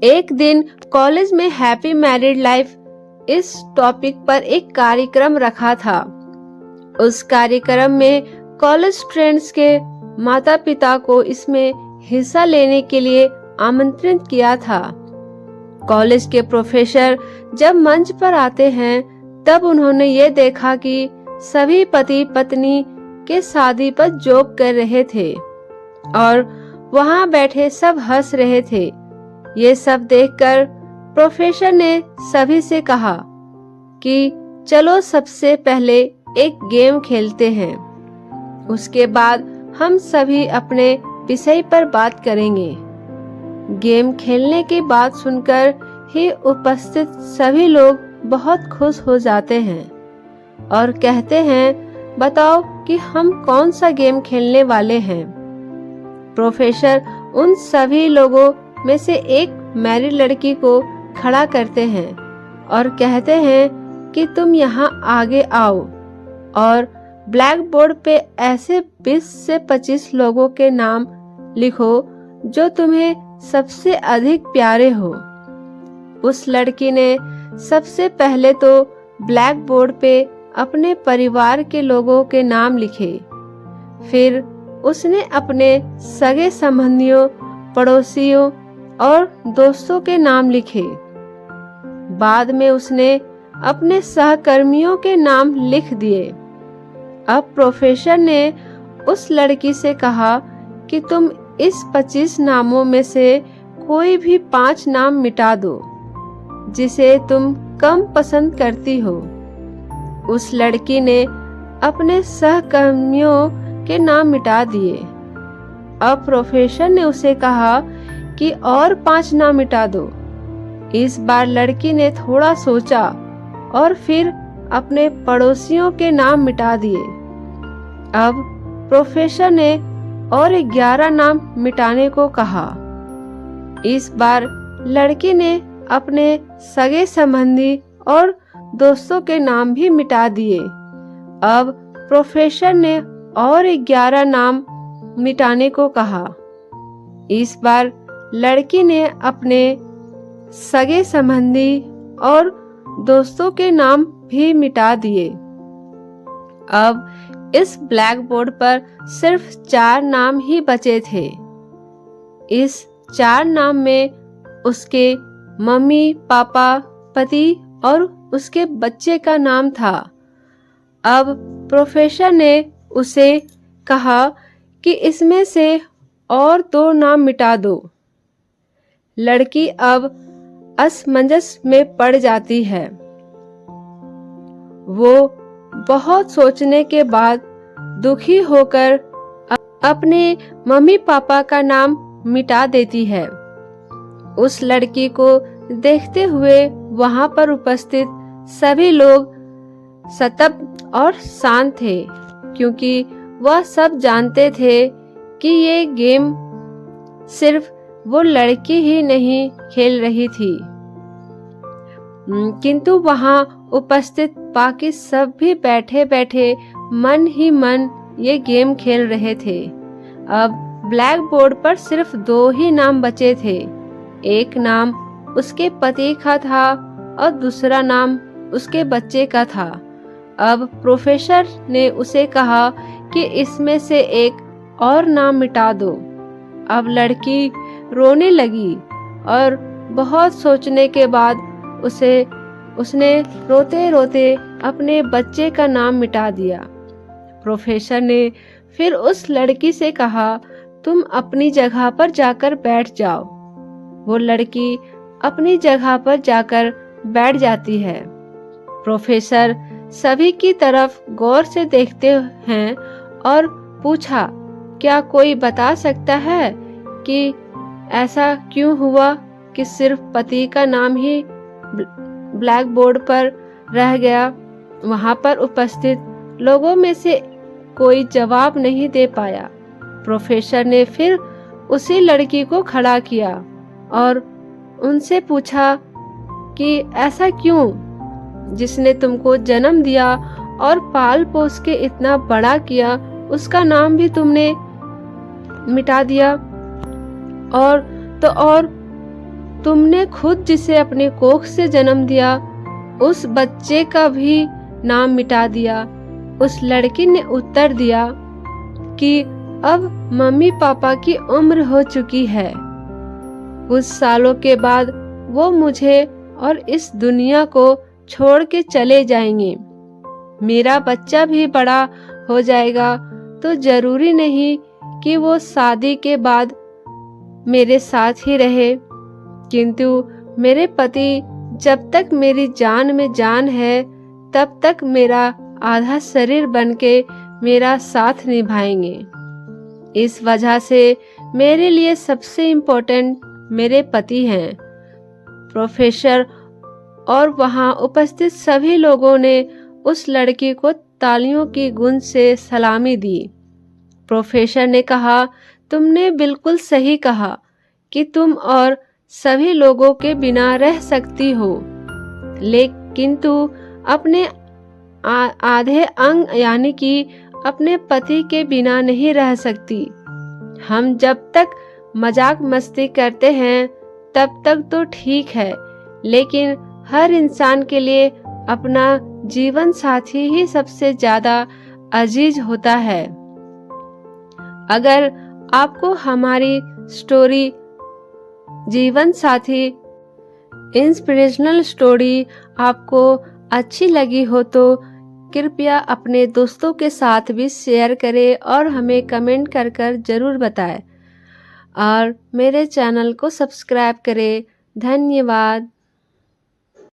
एक दिन कॉलेज में हैप्पी मैरिड लाइफ इस टॉपिक पर एक कार्यक्रम रखा था। उस कार्यक्रम में कॉलेज फ्रेंड्स के माता पिता को इसमें हिस्सा लेने के लिए आमंत्रित किया था। कॉलेज के प्रोफेसर जब मंच पर आते हैं तब उन्होंने ये देखा कि सभी पति पत्नी के शादी पर जोक कर रहे थे और वहां बैठे सब हंस रहे थे। ये सब देखकर प्रोफेसर ने सभी से कहा कि चलो सबसे पहले एक गेम खेलते हैं, उसके बाद हम सभी अपने विषय पर बात करेंगे। गेम खेलने की बात सुनकर ही उपस्थित सभी लोग बहुत खुश हो जाते हैं और कहते हैं, बताओ कि हम कौन सा गेम खेलने वाले हैं। प्रोफेसर उन सभी लोगों में से एक मैरिड लड़की को खड़ा करते हैं और कहते हैं कि तुम यहाँ आगे आओ और ब्लैक बोर्ड पे ऐसे 20 से 25 लोगों के नाम लिखो जो तुम्हें सबसे अधिक प्यारे हो। उस लड़की ने सबसे पहले तो ब्लैक बोर्ड पे अपने परिवार के लोगों के नाम लिखे, फिर उसने अपने सगे संबंधियों, पड़ोसियों और दोस्तों के नाम लिखे। बाद में उसने अपने सहकर्मियों के नाम लिख दिए। अब प्रोफेसर ने उस लड़की से कहा कि तुम इस 25 नामों में से कोई भी 5 नाम मिटा दो जिसे तुम कम पसंद करती हो। उस लड़की ने अपने सहकर्मियों के नाम मिटा दिए। अब प्रोफेसर ने उसे कहा कि और 5 नाम मिटा दो। इस बार लड़की ने थोड़ा सोचा और फिर अपने पड़ोसियों के नाम मिटा दिए। अब प्रोफेसर ने और 11 नाम मिटाने को कहा। इस बार लड़की ने अपने सगे संबंधी और दोस्तों के नाम भी मिटा दिए। अब प्रोफेसर ने और 11 नाम मिटाने को कहा। इस बार लड़की ने अपने सगे संबंधी और दोस्तों के नाम भी मिटा दिए। अब इस ब्लैक बोर्ड पर सिर्फ 4 नाम ही बचे थे। इस 4 नाम में उसके मम्मी, पापा, पति और उसके बच्चे का नाम था। अब प्रोफेसर ने उसे कहा कि इसमें से और 2 नाम मिटा दो। लड़की अब असमंजस में पड़ जाती है। वो बहुत सोचने के बाद दुखी होकर अपने मम्मी पापा का नाम मिटा देती है। उस लड़की को देखते हुए वहां पर उपस्थित सभी लोग स्तब्ध और शांत थे, क्योंकि वह सब जानते थे कि ये गेम सिर्फ वो लड़की ही नहीं खेल रही थी, किंतु वहां उपस्थित बाकी सब भी बैठे बैठे मन ही मन ये गेम खेल रहे थे। अब ब्लैक बोर्ड पर सिर्फ 2 ही नाम बचे थे। एक नाम उसके पति का था और दूसरा नाम उसके बच्चे का था। अब प्रोफेसर ने उसे कहा कि इसमें से एक और नाम मिटा दो। अब लड़की रोने लगी और बहुत सोचने के बाद उसने रोते रोते अपने बच्चे का नाम मिटा दिया। प्रोफेसर ने फिर उस लड़की से कहा, तुम अपनी जगह पर जाकर बैठ जाओ। वो लड़की अपनी जगह पर जाकर बैठ जाती है। प्रोफेसर सभी की तरफ गौर से देखते हैं और पूछा, क्या कोई बता सकता है कि ऐसा क्यों हुआ कि सिर्फ पति का नाम ही ब्लैक बोर्ड पर रह गया। वहां पर उपस्थित लोगों में से कोई जवाब नहीं दे पाया। प्रोफेसर ने फिर उसी लड़की को खड़ा किया और उनसे पूछा कि ऐसा क्यों, जिसने तुमको जन्म दिया और पाल पोस के इतना बड़ा किया, उसका नाम भी तुमने मिटा दिया। और तुमने खुद जिसे अपने कोख से जन्म दिया उस बच्चे का भी नाम मिटा दिया। उस लड़की ने उत्तर दिया कि अब मम्मी पापा की उम्र हो चुकी है। कुछ सालों के बाद वो मुझे और इस दुनिया को छोड़ के चले जाएंगे। मेरा बच्चा भी बड़ा हो जाएगा तो जरूरी नहीं कि वो शादी के बाद मेरे साथ ही रहे, किंतु मेरे पति जब तक मेरी जान में जान है तब तक मेरा आधा शरीर बनके मेरा साथ निभाएंगे। इस वजह से मेरे लिए सबसे इम्पोर्टेंट मेरे पति हैं। प्रोफेसर और वहां उपस्थित सभी लोगों ने उस लड़की को तालियों की गूंज से सलामी दी। प्रोफेसर ने कहा, तुमने बिल्कुल सही कहा कि तुम और सभी लोगों के बिना रह सकती हो, लेकिन तू अपने आधे अंग यानी कि अपने पति के बिना नहीं रह सकती। हम जब तक मजाक मस्ती करते हैं तब तक तो ठीक है, लेकिन हर इंसान के लिए अपना जीवन साथी ही सबसे ज्यादा अजीज होता है। अगर आपको हमारी स्टोरी जीवन साथी इंस्पिरेशनल स्टोरी आपको अच्छी लगी हो तो कृपया अपने दोस्तों के साथ भी शेयर करें और हमें कमेंट कर जरूर बताएं और मेरे चैनल को सब्सक्राइब करें। धन्यवाद।